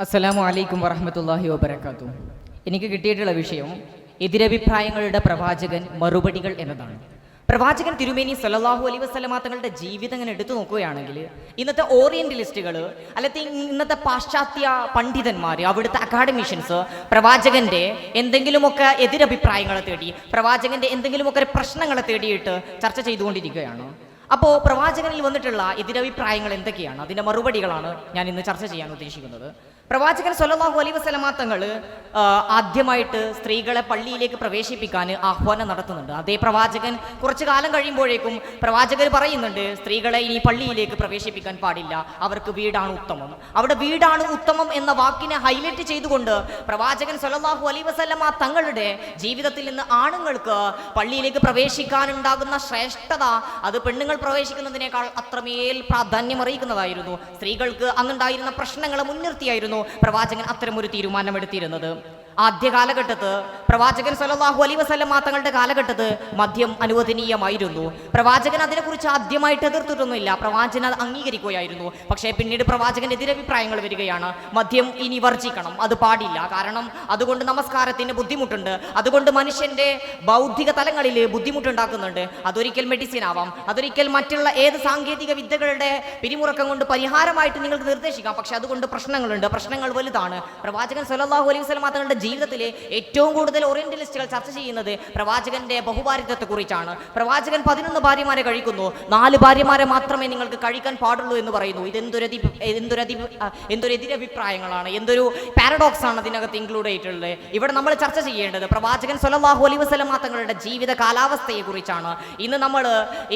അസ്സലാമു അലൈക്കും വറഹ്മത്തുള്ളാഹി വബറകാതുഹു. എനിക്ക് കിട്ടിയിട്ടുള്ള വിഷയം എതിരഭിപ്രായങ്ങളുടെ പ്രവാചകൻ മറുപടികൾ എന്നതാണ്. പ്രവാചകൻ തിരുമേനി സല്ലല്ലാഹു അലൈഹി വസല്ലമ തങ്ങളുടെ ജീവിതം ഇങ്ങനെ എടുത്തു നോക്കുകയാണെങ്കിൽ ഇന്നത്തെ ഓറിയന്റലിസ്റ്റുകൾ അല്ലെങ്കിൽ ഇന്നത്തെ പാശ്ചാത്യ പണ്ഡിതന്മാർ, അവിടുത്തെ അക്കാഡമിഷ്യൻസ് പ്രവാചകന്റെ എന്തെങ്കിലുമൊക്കെ എതിരഭിപ്രായങ്ങളെ തേടി, പ്രവാചകന്റെ എന്തെങ്കിലുമൊക്കെ പ്രശ്നങ്ങളെ തേടിയിട്ട് ചർച്ച ചെയ്തുകൊണ്ടിരിക്കുകയാണ്. അപ്പോൾ പ്രവാചകനിൽ വന്നിട്ടുള്ള എതിരഭിപ്രായങ്ങൾ എന്തൊക്കെയാണ്, അതിൻ്റെ മറുപടികളാണ് ഞാൻ ഇന്ന് ചർച്ച ചെയ്യാൻ ഉദ്ദേശിക്കുന്നത്. പ്രവാചകൻ സല്ലല്ലാഹു അലൈഹി വസല്ലമ തങ്ങൾ ആദ്യമായിട്ട് സ്ത്രീകളെ പള്ളിയിലേക്ക് പ്രവേശിപ്പിക്കാൻ ആഹ്വാനം നടത്തുന്നുണ്ട്. അതേ പ്രവാചകൻ കുറച്ചു കാലം കഴിയുമ്പോഴേക്കും പ്രവാചകർ പറയുന്നുണ്ട്, സ്ത്രീകളെ ഇനി പള്ളിയിലേക്ക് പ്രവേശിപ്പിക്കാൻ പാടില്ല, അവർക്ക് വീടാണ് ഉത്തമം. അവിടെ വീടാണ് ഉത്തമം എന്ന വാക്കിനെ ഹൈലൈറ്റ് ചെയ്തുകൊണ്ട് പ്രവാചകൻ സല്ലല്ലാഹു അലൈഹി വസല്ലമ തങ്ങളുടെ ജീവിതത്തിൽ നിന്ന് ആണുങ്ങൾക്ക് പള്ളിയിലേക്ക് പ്രവേശിക്കാനുണ്ടാകുന്ന ശ്രേഷ്ഠത അത് പെണ്ണുങ്ങൾ പ്രവേശിക്കുന്നതിനേക്കാൾ അത്രമേൽ പ്രാധാന്യം അറിയിക്കുന്നതായിരുന്നു. സ്ത്രീകൾക്ക് അന്നുണ്ടായിരുന്ന പ്രശ്നങ്ങളെ മുൻനിർത്തിയായിരുന്നു പ്രവാചകൻ അത്തരമൊരു തീരുമാനമെടുത്തിരുന്നത്. ആദ്യ കാലഘട്ടത്ത് പ്രവാചകൻ സല്ലല്ലാഹു അലൈഹി വസല്ലമ തങ്ങളുടെ കാലഘട്ടത്ത് മദ്യം അനുവദനീയമായിരുന്നു. പ്രവാചകൻ അതിനെക്കുറിച്ച് ആദ്യമായിട്ട് എതിർത്തിട്ടൊന്നുമില്ല, പ്രവാചകൻ അത് അംഗീകരിക്കുകയായിരുന്നു. പക്ഷേ പിന്നീട് പ്രവാചകൻ എതിരഭിപ്രായങ്ങൾ വരികയാണ്. മദ്യം ഇനി വർജിക്കണം, അത് പാടില്ല, കാരണം അതുകൊണ്ട് നമസ്കാരത്തിന് ബുദ്ധിമുട്ടുണ്ട്, അതുകൊണ്ട് മനുഷ്യന്റെ ബൗദ്ധിക തലങ്ങളിൽ ബുദ്ധിമുട്ടുണ്ടാക്കുന്നുണ്ട്, അതൊരിക്കൽ മെഡിസിൻ ആവാം, അതൊരിക്കൽ മറ്റുള്ള ഏത് സാങ്കേതിക വിദ്യകളുടെ പിരിമുറക്കം കൊണ്ട് പരിഹാരമായിട്ട് നിങ്ങൾക്ക് നിർദ്ദേശിക്കാം, പക്ഷെ അതുകൊണ്ട് പ്രശ്നങ്ങളുണ്ട്, പ്രശ്നങ്ങൾ വലുതാണ്. പ്രവാചകൻ സല്ലല്ലാഹു അലൈഹി വസല്ലമ തങ്ങളുടെ ജീവിതത്തിലെ ഏറ്റവും കൂടുതൽ ഓറിയന്റലിസ്റ്റുകൾ ചർച്ച ചെയ്യുന്നത് പ്രവാചകന്റെ ബഹുഭാര്യത്വത്തെ കുറിച്ചാണ്. പ്രവാചകൻ 11 ഭാര്യമാരെ കഴിക്കുന്നു, 4 ഭാര്യമാരെ മാത്രമേ നിങ്ങൾക്ക് കഴിക്കാൻ പാടുള്ളൂ എന്ന് പറയുന്നു. എന്തൊരു എതിരഭിപ്രായങ്ങളാണ്, എന്തൊരു പാരഡോക്സ് ആണ് അതിനകത്ത് ഇൻക്ലൂഡ് ചെയ്തിട്ടുള്ളത്. ഇവിടെ നമ്മൾ ചർച്ച ചെയ്യേണ്ടത് പ്രവാചകൻ സല്ലല്ലാഹു അലൈഹി വസല്ലമ തങ്ങളുടെ ജീവിത കാലാവസ്ഥയെ കുറിച്ചാണ്. ഇന്ന് നമ്മൾ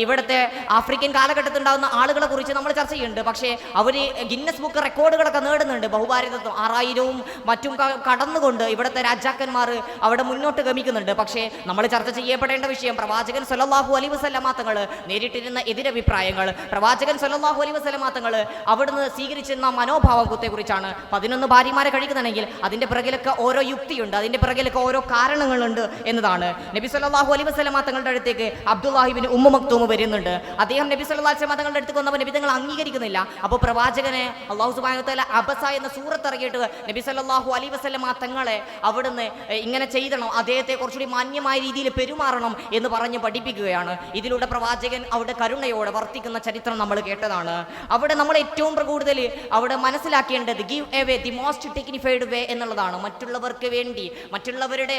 ഇവിടുത്തെ ആഫ്രിക്കൻ കാലഘട്ടത്തിൽ ഉണ്ടാകുന്ന ആളുകളെ കുറിച്ച് നമ്മൾ ചർച്ച ചെയ്യുന്നുണ്ട്. പക്ഷേ അവർ ഗിന്നസ് ബുക്ക് റെക്കോർഡുകളൊക്കെ നേടുന്നുണ്ട്. ബഹുഭാര്യത്വം 6000 മറ്റും കടന്നുകൊണ്ട് ഇവിടുത്തെ രാജാക്കന്മാർ അവിടെ മുന്നോട്ട് ഗമിക്കുന്നുണ്ട്. പക്ഷേ നമ്മൾ ചർച്ച ചെയ്യപ്പെടേണ്ട വിഷയം പ്രവാചകൻ സല്ലല്ലാഹു അലൈഹി വസല്ലമ തങ്ങൾ നേരിട്ടിരുന്ന എതിരഭിപ്രായങ്ങൾ, പ്രവാചകൻ സല്ലല്ലാഹു അലൈഹി വസല്ലമ തങ്ങൾ അവിടുന്ന് സ്വീകരിച്ചിരുന്ന മനോഭാവത്തെ കുറിച്ചാണ്. 11 ഭാര്യമാരെ കഴിക്കുന്നുണ്ടെങ്കിൽ അതിന്റെ പിറകിലൊക്കെ ഓരോ യുക്തിയുണ്ട്, അതിന്റെ പിറകിലൊക്കെ ഓരോ കാരണങ്ങളുണ്ട് എന്നതാണ്. നബി സല്ലല്ലാഹു അലൈഹി വസല്ലമ തങ്ങളുടെ അടുത്തേക്ക് അബ്ദുല്ലാഹിബ്നു ഉമ്മു മക്തൂം വരുന്നുണ്ട്. അദ്ദേഹം നബി സല്ലല്ലാഹു അലൈഹി വസല്ലമ തങ്ങളുടെ അടുത്തേക്ക് വന്നപ്പോൾ നബി തങ്ങൾ അംഗീകരിക്കുന്നില്ല. അപ്പോൾ പ്രവാചകനെ അല്ലാഹു സുബ്ഹാനഹു വ തആല അബസ എന്ന സൂറത്ത് ഇറങ്ങിയിട്ട് നബി സല്ലല്ലാഹു അലൈഹി വസല്ലമ തങ്ങളെ അവിടുന്ന് ഇങ്ങനെ ചെയ്യണം, അദ്ദേഹത്തെ കുറച്ചുകൂടി മാന്യമായ രീതിയിൽ പെരുമാറണം എന്ന് പറഞ്ഞ് പഠിപ്പിക്കുകയാണ്. ഇതിലൂടെ പ്രവാചകൻ അവിടെ കരുണയോടെ വർത്തിക്കുന്ന ചരിത്രം നമ്മൾ കേട്ടതാണ്. അവിടെ നമ്മൾ ഏറ്റവും കൂടുതൽ അവിടെ മനസ്സിലാക്കേണ്ടത് give away the most dignified way എന്നുള്ളതാണ്. മറ്റുള്ളവർക്ക് വേണ്ടി, മറ്റുള്ളവരുടെ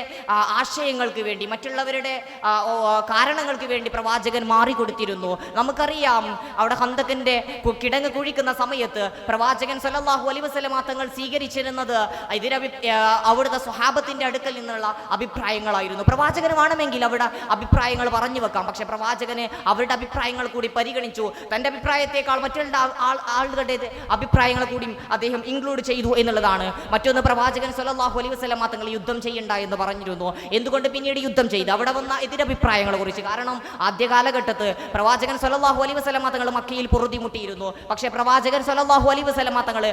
ആശയങ്ങൾക്ക് വേണ്ടി, മറ്റുള്ളവരുടെ കാരണങ്ങൾക്ക് വേണ്ടി പ്രവാചകൻ മാറിക്കൊടുത്തിരുന്നു. നമുക്കറിയാം അവിടെ ഹന്തക്കിന്റെ കിടങ്ങ് കുഴിക്കുന്ന സമയത്ത് പ്രവാചകൻ സല്ലല്ലാഹു അലൈഹി വസല്ലമ തങ്ങൾ സ്വീകരിച്ചിരുന്നത് അവിടുത്തെ സ്വഹാബത്തിന്റെ അടുക്കൽ നിന്നുള്ള അഭിപ്രായങ്ങളായിരുന്നു. പ്രവാചകന് വേണമെങ്കിൽ അവിടെ അഭിപ്രായങ്ങൾ പറഞ്ഞു വെക്കാം, പക്ഷെ പ്രവാചകന് അവരുടെ അഭിപ്രായങ്ങൾ കൂടി പരിഗണിച്ചു. തന്റെ അഭിപ്രായത്തെക്കാൾ മറ്റുള്ള ആളുകളുടെ അഭിപ്രായങ്ങൾ കൂടി അദ്ദേഹം ഇൻക്ലൂഡ് ചെയ്തു എന്നുള്ളതാണ്. മറ്റൊന്ന്, പ്രവാചകൻ സല്ലല്ലാഹു അലൈഹി വസല്ലമ തങ്ങൾ യുദ്ധം ചെയ്യണ്ട എന്ന് പറഞ്ഞിരുന്നു. എന്തുകൊണ്ട് പിന്നീട് യുദ്ധം ചെയ്ത് അവിടെ വന്ന എതിരഭിപ്രായങ്ങളെ കുറിച്ച്. കാരണം ആദ്യ കാലഘട്ടത്ത് പ്രവാചകൻ സല്ലല്ലാഹു അലൈഹി വസല്ലമ തങ്ങൾ മക്കയിൽ പൊറുതിമുട്ടിയിരുന്നു. പക്ഷേ പ്രവാചകൻ സല്ലല്ലാഹു അലൈഹി വസല്ലമ തങ്ങൾ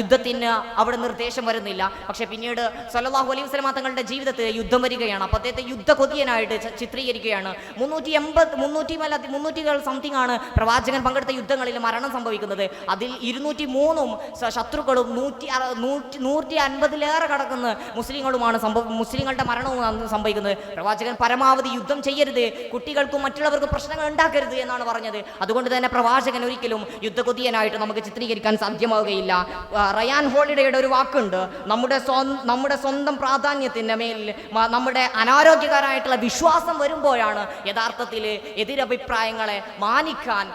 യുദ്ധത്തിന് അവിടെ നിർദ്ദേശം വരുന്നില്ല. പക്ഷെ പിന്നീട് സല്ലല്ലാഹു അലൈഹി വസല്ലമ തങ്ങളുടെ ജീവിതത്തിൽ യുദ്ധം വരികയാണ്. അപ്പോൾ അദ്ദേഹത്തെ യുദ്ധകൊതിയനായിട്ട് ചിത്രീകരിക്കുകയാണ്. 300 സംതിങ് ആണ് പ്രവാചകൻ പങ്കെടുത്ത യുദ്ധങ്ങളിൽ മരണം സംഭവിക്കുന്നത്. അതിൽ 203 ശത്രുക്കളും 150 കടക്കുന്ന മുസ്ലിങ്ങളുമാണ് മുസ്ലിങ്ങളുടെ മരണവും സംഭവിക്കുന്നത്. പ്രവാചകൻ പരമാവധി യുദ്ധം ചെയ്യരുത്, കുട്ടികൾക്കും മറ്റുള്ളവർക്കും പ്രശ്നങ്ങൾ ഉണ്ടാക്കരുത് എന്നാണ് പറഞ്ഞത്. അതുകൊണ്ട് തന്നെ പ്രവാചകൻ ഒരിക്കലും യുദ്ധകൊതിയനായിട്ട് നമുക്ക് ചിത്രീകരിക്കാൻ സാധ്യമാവുകയില്ല. റയാൻ ഹോളിഡേയുടെ ഒരു വാക്കുണ്ട്, നമ്മുടെ സ്വന്തം പ്രാധാന്യത്തിൻ്റെ മേൽ നമ്മുടെ അനാരോഗ്യകരമായിട്ടുള്ള വിശ്വാസം വരുമ്പോഴാണ് യഥാർത്ഥത്തിൽ എതിരഭിപ്രായങ്ങളെ മാനിക്കാൻ,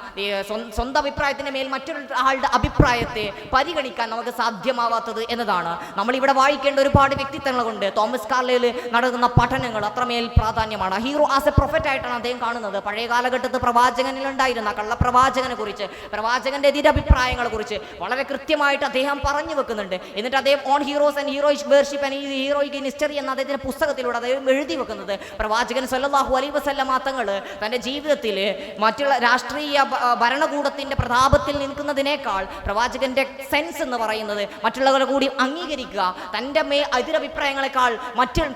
സ്വന്തം അഭിപ്രായത്തിന് മേൽ മറ്റൊരാളുടെ അഭിപ്രായത്തെ പരിഗണിക്കാൻ നമുക്ക് സാധ്യമാവാത്തത് എന്നതാണ്. നമ്മളിവിടെ വായിക്കേണ്ട ഒരുപാട് വ്യക്തിത്വങ്ങളുണ്ട്. തോമസ് കാർലൈൽ നടക്കുന്ന പഠനങ്ങൾ അത്രമേൽ പ്രാധാന്യമാണ്. ഹീറോ ആസ് എ പ്രൊഫറ്റ് ആയിട്ടാണ് അദ്ദേഹം കാണുന്നത്. പഴയ കാലഘട്ടത്ത് പ്രവാചകനിലുണ്ടായിരുന്ന കള്ളപ്രവാചകനെ കുറിച്ച്, പ്രവാചകന്റെ എതിരഭിപ്രായങ്ങളെ കുറിച്ച് വളരെ കൃത്യമായിട്ട് അദ്ദേഹം പറഞ്ഞു വെക്കുന്നുണ്ട്. എന്നിട്ട് അദ്ദേഹം on heroes and heroish worship and heroic history എന്ന അദ്ദേഹത്തിന്റെ പുസ്തകത്തിലൂടെ അദ്ദേഹം എഴുതി വെക്കുന്നത് പ്രവാചകൻ സല്ലല്ലാഹു അലൈഹി വസല്ലമ തങ്ങൾ തൻ്റെ ജീവിതത്തിൽ മറ്റുള്ള രാഷ്ട്രീയ ഭരണകൂടത്തിന്റെ പ്രതാപത്തിൽ നിൽക്കുന്നതിനേക്കാൾ പ്രവാചകന്റെ സെൻസ് എന്ന് പറയുന്നത് മറ്റുള്ളവരെ കൂടി അംഗീകരിക്കുക, തൻ്റെ എതിരഭിപ്രായങ്ങളെക്കാൾ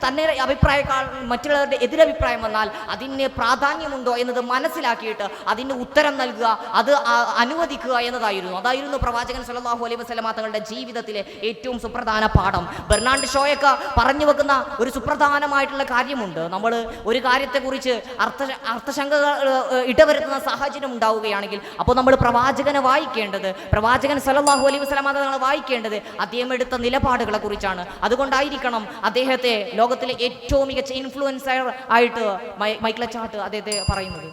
തന്നെ അഭിപ്രായക്കാൾ മറ്റുള്ളവരുടെ എതിരഭിപ്രായം വന്നാൽ അതിന് പ്രാധാന്യമുണ്ടോ എന്നത് മനസ്സിലാക്കിയിട്ട് അതിന് ഉത്തരം നൽകുക, അത് അനുവദിക്കുക അതായിരുന്നു പ്രവാചകൻ സല്ലല്ലാഹു അലൈഹി വസല്ലമ തങ്ങളുടെ ജീവിതത്തിലെ ഏറ്റവും സുപ്രധാന പാഠം. ബെർണാഡ് ഷോയൊക്കെ പറഞ്ഞു വെക്കുന്ന ഒരു സുപ്രധാനമായിട്ടുള്ള കാര്യമുണ്ട്. നമ്മൾ ഒരു കാര്യത്തെക്കുറിച്ച് അർത്ഥശങ്കകൾ ഇടവരുത്തുന്ന സാഹചര്യം ഉണ്ടാവുകയാണെങ്കിൽ അപ്പോൾ നമ്മൾ പ്രവാചകനെ വായിക്കേണ്ടത്, പ്രവാചകൻ സല്ലല്ലാഹു അലൈഹി വസല്ലമ തങ്ങൾ വായിക്കേണ്ടത് അദ്ദേഹം എടുത്ത നിലപാടുകളെ കുറിച്ചാണ്. അതുകൊണ്ടായിരിക്കണം അദ്ദേഹത്തെ ലോകത്തിലെ ഏറ്റവും മികച്ച ഇൻഫ്ലുവൻസർ ആയിട്ട് മൈക്കിൾ ചാട്ട് അദ്ദേഹത്തെ പറയുന്നത്.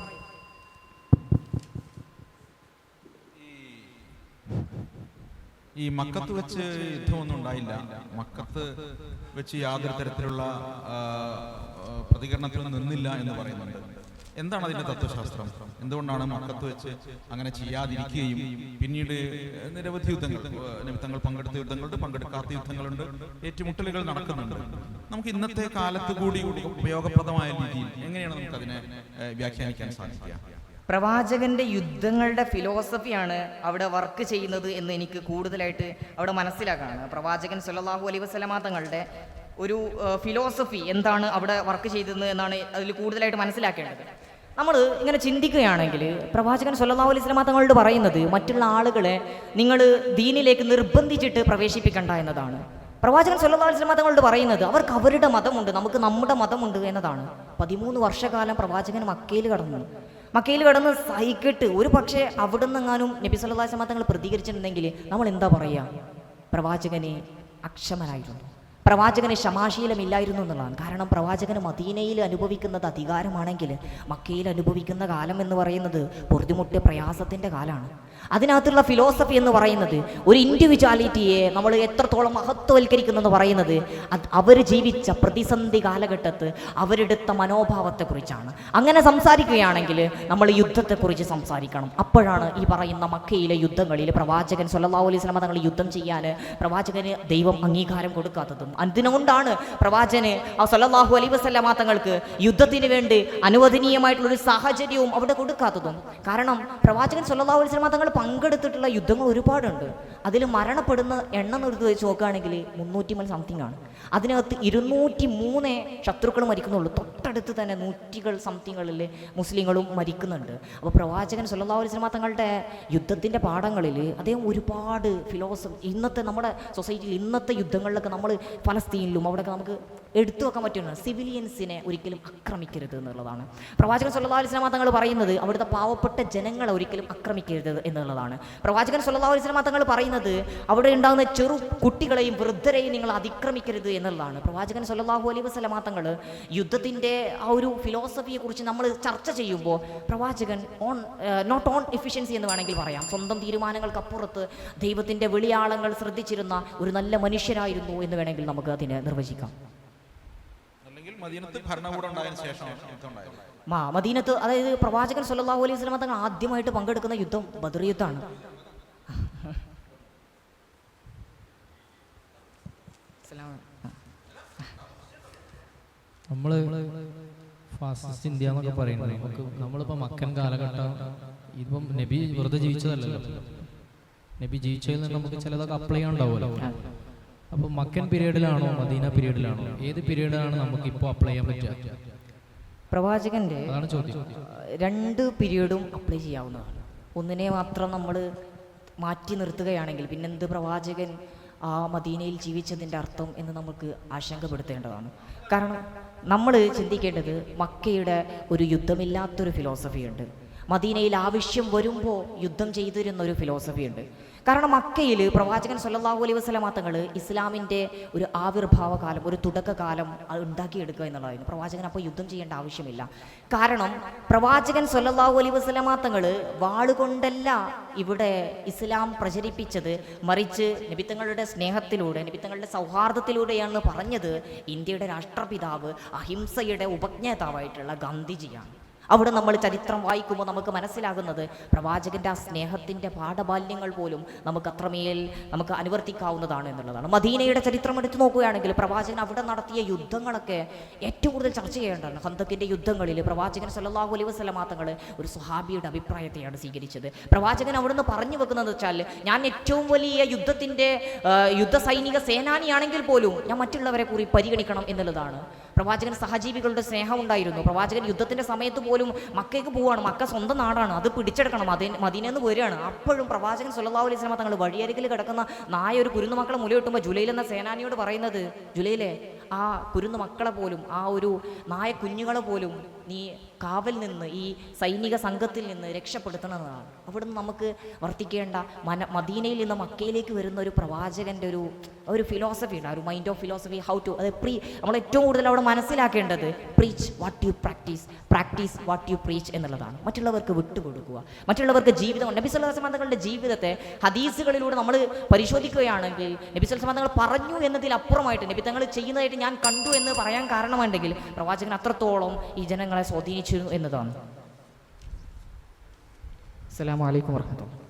ഈ മക്കത്ത് വെച്ച് യുദ്ധമൊന്നും ഉണ്ടായില്ല. മക്കത്ത് വെച്ച് യാതൊരു തരത്തിലുള്ള പ്രതികരണത്തിലും നിന്നില്ല എന്ന് പറയുന്നുണ്ട്. എന്താണ് അതിന്റെ തത്വശാസ്ത്രം? എന്തുകൊണ്ടാണ് മക്കത്ത് വെച്ച് അങ്ങനെ ചെയ്യാതിരിക്കുകയും പിന്നീട് നിരവധി യുദ്ധങ്ങൾ പങ്കെടുത്ത യുദ്ധങ്ങളുണ്ട്, പങ്കെടുക്കാത്ത യുദ്ധങ്ങളുണ്ട്, ഏറ്റുമുട്ടലുകൾ നടക്കുന്നുണ്ട്. നമുക്ക് ഇന്നത്തെ കാലത്ത് കൂടി ഉപയോഗപ്രദമായ രീതിയിൽ എങ്ങനെയാണ് നമുക്ക് അതിനെ വ്യാഖ്യാനിക്കാൻ സാധിക്കുക? പ്രവാചകന്റെ യുദ്ധങ്ങളുടെ ഫിലോസഫിയാണ് അവിടെ വർക്ക് ചെയ്യുന്നത് എന്ന് എനിക്ക് കൂടുതലായിട്ട് അവിടെ മനസ്സിലാക്കാണ്. പ്രവാചകൻ സല്ലല്ലാഹു അലൈഹി വസല്ലമ തങ്ങളുടെ ഒരു ഫിലോസഫി എന്താണ് അവിടെ വർക്ക് ചെയ്തത് എന്നാണ് അതിൽ കൂടുതലായിട്ട് മനസ്സിലാക്കേണ്ടത്. നമ്മൾ ഇങ്ങനെ ചിന്തിക്കുകയാണെങ്കിൽ പ്രവാചകൻ സല്ലല്ലാഹു അലൈഹി വസല്ലമ തങ്ങളോട് പറയുന്നത് മറ്റുള്ള ആളുകളെ നിങ്ങൾ ദീനിലേക്ക് നിർബന്ധിച്ചിട്ട് പ്രവേശിപ്പിക്കണ്ട എന്നതാണ്. പ്രവാചകൻ സല്ലല്ലാഹു അലൈഹി വസല്ലമ തങ്ങളോട് പറയുന്നത് അവർക്ക് അവരുടെ മതമുണ്ട്, നമുക്ക് നമ്മുടെ മതമുണ്ട് എന്നതാണ്. 13 വർഷക്കാലം പ്രവാചകൻ മക്കയിൽ കടന്ന് സഹിക്കിട്ട് ഒരു പക്ഷേ അവിടെ നിന്നെങ്ങാനും നബി സല്ലല്ലാഹു അലൈഹി വസല്ലമ തങ്ങൾ പ്രതികരിച്ചിട്ടുണ്ടെങ്കിൽ നമ്മൾ എന്താ പറയുക? പ്രവാചകനെ അക്ഷമനായിരുന്നു, പ്രവാചകന് ക്ഷമാശീലമില്ലായിരുന്നു എന്നുള്ളതാണ്. കാരണം പ്രവാചകന് മദീനയിൽ അനുഭവിക്കുന്നത് അധികാരമാണെങ്കിൽ മക്കയിൽ അനുഭവിക്കുന്ന കാലം എന്ന് പറയുന്നത് പൊറുതിമുട്ടിയ പ്രയാസത്തിൻ്റെ കാലമാണ്. അതിനകത്തുള്ള ഫിലോസഫി എന്ന് പറയുന്നത് ഒരു ഇൻഡിവിജ്വാലിറ്റിയെ നമ്മൾ എത്രത്തോളം മഹത്വവൽക്കരിക്കുന്നെന്ന് പറയുന്നത് അവർ ജീവിച്ച പ്രതിസന്ധി കാലഘട്ടത്ത് അവരെടുത്ത മനോഭാവത്തെക്കുറിച്ചാണ്. അങ്ങനെ സംസാരിക്കുകയാണെങ്കിൽ നമ്മൾ യുദ്ധത്തെക്കുറിച്ച് സംസാരിക്കണം. അപ്പോഴാണ് ഈ പറയുന്ന മക്കയിലെ യുദ്ധങ്ങളിൽ പ്രവാചകൻ സല്ലല്ലാഹു അലൈഹി വസല്ലമ തങ്ങൾ യുദ്ധം ചെയ്യാൻ പ്രവാചകന് ദൈവം അംഗീകാരം കൊടുക്കാത്തതും അതിനുകൊണ്ടാണ് പ്രവാചകന് സല്ലല്ലാഹു അലൈഹി വസല്ലമ തങ്ങൾക്ക് യുദ്ധത്തിന് വേണ്ടി അനുവദനീയമായിട്ടുള്ളൊരു സാഹചര്യവും അവിടെ കൊടുക്കാത്തതും. കാരണം പ്രവാചകൻ സല്ലല്ലാഹു അലൈഹി വസല്ലമ തങ്ങൾ പങ്കെടുത്തിട്ടുള്ള യുദ്ധങ്ങൾ ഒരുപാടുണ്ട്. അതിൽ മരണപ്പെടുന്ന എണ്ണം എടുത്ത് വെച്ച് നോക്കുകയാണെങ്കിൽ 300 സംതിങ് ആണ്. അതിനകത്ത് 203 ശത്രുക്കൾ മരിക്കുന്നുള്ളൂ. തൊട്ടടുത്ത് തന്നെ 100 സംതിങ്ങുകളിൽ മുസ്ലിങ്ങളും മരിക്കുന്നുണ്ട്. അപ്പോൾ പ്രവാചകൻ സല്ലല്ലാഹു അലൈഹി വസല്ലമ തങ്ങളുടെ യുദ്ധത്തിൻ്റെ പാഠങ്ങളിൽ അദ്ദേഹം ഒരുപാട് ഫിലോസഫി ഇന്നത്തെ നമ്മുടെ സൊസൈറ്റിയിൽ ഇന്നത്തെ യുദ്ധങ്ങളിലൊക്കെ നമ്മൾ ഫലസ്തീനിലും അവിടെയൊക്കെ നമുക്ക് എടുത്തു വെക്കാൻ പറ്റുന്ന സിവിലിയൻസിനെ ഒരിക്കലും ആക്രമിക്കരുത് എന്നുള്ളതാണ്. പ്രവാചകൻ സല്ലല്ലാഹു അലൈഹി വസല്ലമ തങ്ങൾ പറയുന്നത് അവിടുത്തെ പാവപ്പെട്ട ജനങ്ങളെ ഒരിക്കലും ആക്രമിക്കരുത് എന്നുള്ളതാണ്. പ്രവാചകൻ സല്ലല്ലാഹു അലൈഹി വസല്ലമ തങ്ങൾ പറയുന്നത് അവിടെ ഉണ്ടാകുന്ന ചെറു കുട്ടികളെയും വൃദ്ധരെയും നിങ്ങൾ അതിക്രമിക്കരുത് എന്നുള്ളതാണ്. പ്രവാചകൻ സല്ലല്ലാഹു അലൈഹി വസല്ലമ തങ്ങൾ യുദ്ധത്തിൻ്റെ ആ ഒരു ഫിലോസഫിയെ കുറിച്ച് നമ്മൾ ചർച്ച ചെയ്യുമ്പോൾ പ്രവാചകൻ നോട്ട് ഓൺ എഫിഷ്യൻസി എന്ന് വേണമെങ്കിൽ പറയാം, സ്വന്തം തീരുമാനങ്ങൾക്കപ്പുറത്ത് ദൈവത്തിൻ്റെ വെളിയാളങ്ങൾ ശ്രദ്ധിച്ചിരുന്ന ഒരു നല്ല മനുഷ്യരായിരുന്നു എന്ന് വേണമെങ്കിൽ നമുക്ക് അതിനെ നിർവചിക്കാം. മദീനത്ത് അതായത് പ്രവാചകൻ സല്ലല്ലാഹു അലൈഹി വസല്ലമ തങ്ങൾ ആദ്യമായിട്ട് പങ്കെടുക്കുന്ന യുദ്ധം ബദർ യുദ്ധമാണ്. നമ്മള് ഫാസിസ്റ്റ് ഇന്ത്യ എന്നൊക്കെ പറയുന്നത് നമ്മളിപ്പോ മക്കൻ കാലഘട്ടം ഇപ്പം നബി വെറുതെ ജീവിച്ചതല്ലല്ലോ. നബി ജീവിച്ചതിൽ നിന്ന് നമുക്ക് ചിലതൊക്കെ അപ്ലൈ ചെയ്യാനുണ്ടാവുമല്ലോ. അപ്പൊ മക്കൻ പീരീഡിലാണോ മദീന പീരീഡിലാണോ ഏത് പീരീഡിലാണ് നമുക്ക് ഇപ്പോൾ അപ്ലൈ ചെയ്യാൻ പറ്റുക? പ്രവാചകന്റെ രണ്ട് പീരീഡും അപ്ലൈ ചെയ്യാവുന്നതാണ്. ഒന്നിനെ മാത്രം നമ്മൾ മാറ്റി നിർത്തുകയാണെങ്കിൽ പിന്നെന്ത് പ്രവാചകൻ ആ മദീനയിൽ ജീവിച്ചതിൻ്റെ അർത്ഥം എന്ന് നമുക്ക് ആശങ്കപ്പെടുത്തേണ്ടതാണ്. കാരണം നമ്മൾ ചിന്തിക്കേണ്ടത് മക്കയുടെ ഒരു യുദ്ധമില്ലാത്തൊരു ഫിലോസഫിയുണ്ട്, മദീനയിൽ ആവശ്യം വരുമ്പോൾ യുദ്ധം ചെയ്തിരുന്ന ഒരു ഫിലോസഫിയുണ്ട്. കാരണം മക്കയിൽ പ്രവാചകൻ സല്ലല്ലാഹു അലൈഹി വസല്ലമ തങ്ങൾ ഇസ്ലാമിൻ്റെ ഒരു ആവിർഭാവ കാലം, ഒരു തുടക്കകാലം ഉണ്ടാക്കിയെടുക്കുക എന്നുള്ളതായിരുന്നു. പ്രവാചകൻ അപ്പോൾ യുദ്ധം ചെയ്യേണ്ട ആവശ്യമില്ല. കാരണം പ്രവാചകൻ സല്ലല്ലാഹു അലൈഹി വസല്ലമ തങ്ങൾ വാളുകൊണ്ടല്ല ഇവിടെ ഇസ്ലാം പ്രചരിപ്പിച്ചത്, മറിച്ച് നബിത്തങ്ങളുടെ സ്നേഹത്തിലൂടെ, നബിത്തങ്ങളുടെ സൗഹാർദ്ദത്തിലൂടെയാണ് പറഞ്ഞത്. ഇന്ത്യയുടെ രാഷ്ട്രപിതാവ്, അഹിംസയുടെ ഉപജ്ഞാതാവായിട്ടുള്ള ഗാന്ധിജിയാണ്. അവിടെ നമ്മൾ ചരിത്രം വായിക്കുമ്പോൾ നമുക്ക് മനസ്സിലാകുന്നത് പ്രവാചകന്റെ ആ സ്നേഹത്തിന്റെ പാഠബാല്യങ്ങൾ പോലും നമുക്ക് അത്രമേൽ നമുക്ക് അനുവർത്തിക്കാവുന്നതാണ് എന്നുള്ളതാണ്. മദീനയുടെ ചരിത്രം എടുത്തു നോക്കുകയാണെങ്കിൽ പ്രവാചകൻ അവിടെ നടത്തിയ യുദ്ധങ്ങളൊക്കെ ഏറ്റവും കൂടുതൽ ചർച്ച ചെയ്യേണ്ടതാണ്. ഖന്തക്കിന്റെ യുദ്ധങ്ങളിൽ പ്രവാചകൻ സല്ലല്ലാഹു അലൈഹി വസല്ലം തങ്ങൾ ഒരു സ്വഹാബിയുടെ അഭിപ്രായത്തെയാണ് സ്വീകരിച്ചത്. പ്രവാചകൻ അവിടുന്ന് പറഞ്ഞു വെക്കുന്നത് വെച്ചാൽ, ഞാൻ ഏറ്റവും വലിയ യുദ്ധ സൈനിക സേനാനിയാണെങ്കിൽ പോലും ഞാൻ മറ്റുള്ളവരെ കൂടി പരിഗണിക്കണം എന്നുള്ളതാണ്. പ്രവാചകൻ സഹജീവികളുടെ സ്നേഹം ഉണ്ടായിരുന്നു. പ്രവാചകൻ യുദ്ധത്തിന്റെ സമയത്ത് പോലും മക്കയ്ക്ക് പോവുകയാണ്. മക്ക സ്വന്തം നാടാണ്, അത് പിടിച്ചെടുക്കണം, മദീനയിൽ നിന്ന് വരികയാണ്. അപ്പോഴും പ്രവാചകൻ സല്ലല്ലാഹു അലൈഹി വസല്ലം തങ്ങൾ വഴിയരികിൽ കിടക്കുന്ന നായ ഒരു കുരുന്നു മക്കളെ മുല കിട്ടുമ്പോൾ ജുലൈൽ എന്ന സേനാനിയോട് പറയുന്നത്, ജുലൈലെ ആ കുരുന്നു മക്കളെ പോലും, ആ ഒരു നായ കുഞ്ഞുങ്ങളെ പോലും നീ കാവൽ നിന്ന്, ഈ സൈനിക സംഘത്തിൽ നിന്ന് രക്ഷപ്പെടുത്തണമെന്നാണ്. അവിടുന്ന് നമുക്ക് വർത്തിക്കേണ്ട മദീനയിൽ നിന്ന് മക്കയിലേക്ക് വരുന്ന ഒരു പ്രവാചകന്റെ ഒരു ഫിലോസഫി ഉണ്ട്, ഒരു mind of philosophy, how to, അത് നമ്മൾ ഏറ്റവും കൂടുതൽ അവിടെ മനസ്സിലാക്കേണ്ടത് preach what you practise, practise what you preach എന്നുള്ളതാണ്. മറ്റുള്ളവർക്ക് വിട്ടുകൊടുക്കുക, മറ്റുള്ളവർക്ക് ജീവിതം. നബി സല്ലല്ലാഹു അലൈഹി വസല്ലം തങ്ങളുടെ ജീവിതത്തെ ഹദീസുകളിലൂടെ നമ്മൾ പരിശോധിക്കുകയാണെങ്കിൽ നബി സല്ലല്ലാഹു അലൈഹി വസല്ലം തങ്ങൾ പറഞ്ഞു എന്നതിലപ്പുറമായിട്ട് നബി തങ്ങൾ ചെയ്യുന്നതായിട്ട് ഞാൻ കണ്ടു എന്ന് പറയാൻ കാരണമുണ്ടെങ്കിൽ പ്രവാചകൻ അത്രത്തോളം ഈ ജനങ്ങളെ സ്വാധീനിച്ചു എന്നതാണ്. അസ്സലാമു അലൈക്കും വറഹ്മത്തുള്ളാഹി.